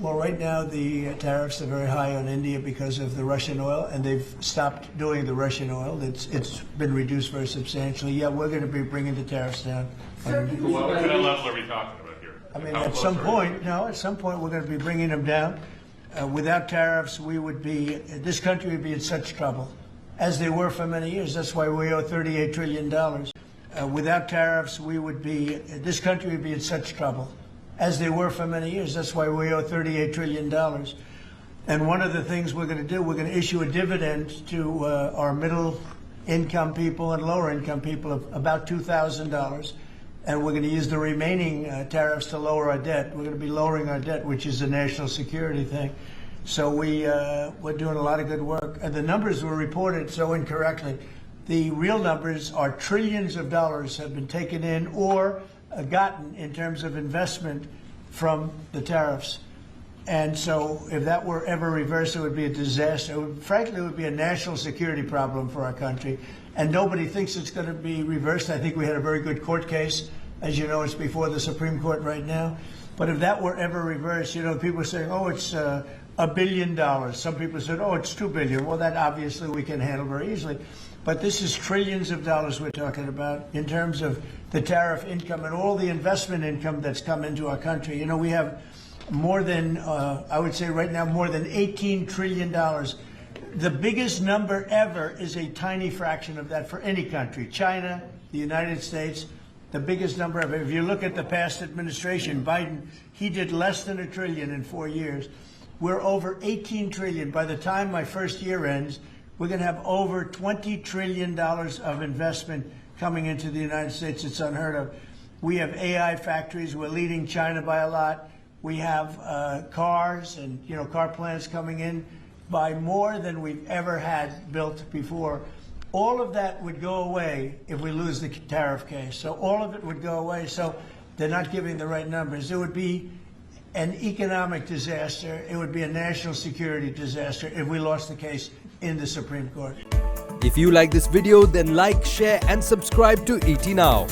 Well, right now the tariffs are very high on India because of the Russian oil, and they've stopped doing the Russian oil. It's been reduced very substantially. Yeah, we're going to be bringing the tariffs down. Sir, can you What kind of level are we talking about here? I mean, How at close some are we? point, at some point we're going to be bringing them down. Without tariffs, this country would be in such trouble, as they were for many years. That's why we owe $38 trillion. Without tariffs, this country would be in such trouble, as they were for many years. That's why we owe $38 trillion. And one of the things we're going to do, we're going to issue a dividend to our middle income people and lower income people of about $2,000. And we're going to use the remaining tariffs to lower our debt. We're going to be lowering our debt, which is a national security thing. So we're doing a lot of good work. And the numbers were reported so incorrectly. The real numbers are trillions of dollars have been taken in or gotten in terms of investment from the tariffs. And so if that were ever reversed, it would be a disaster. Frankly, it would be a national security problem for our country. And nobody thinks it's going to be reversed. I think we had a very good court case. As you know, it's before the Supreme Court right now. But if that were ever reversed, people are saying, oh, it's $1 billion. Some people said, oh, it's $2 billion. Well, that obviously we can handle very easily. But this is trillions of dollars we're talking about in terms of the tariff income and all the investment income that's come into our country. We have more than, I would say right now, more than $18 trillion. The biggest number ever is a tiny fraction of that for any country. China, the United States, the biggest number ever. If you look at the past administration, Biden, he did less than $1 trillion in 4 years. We're over $18 trillion. By the time my first year ends, we're going to have over $20 trillion of investment coming into the United States. It's unheard of. We have AI factories. We're leading China by a lot. We have cars and car plants coming in by more than we've ever had built before. All of that would go away if we lose the tariff case. So all of it would go away. So they're not giving the right numbers. It would be an economic disaster. It would be a national security disaster if we lost the case in the Supreme Court. If you like this video, then like, share and subscribe to ET Now.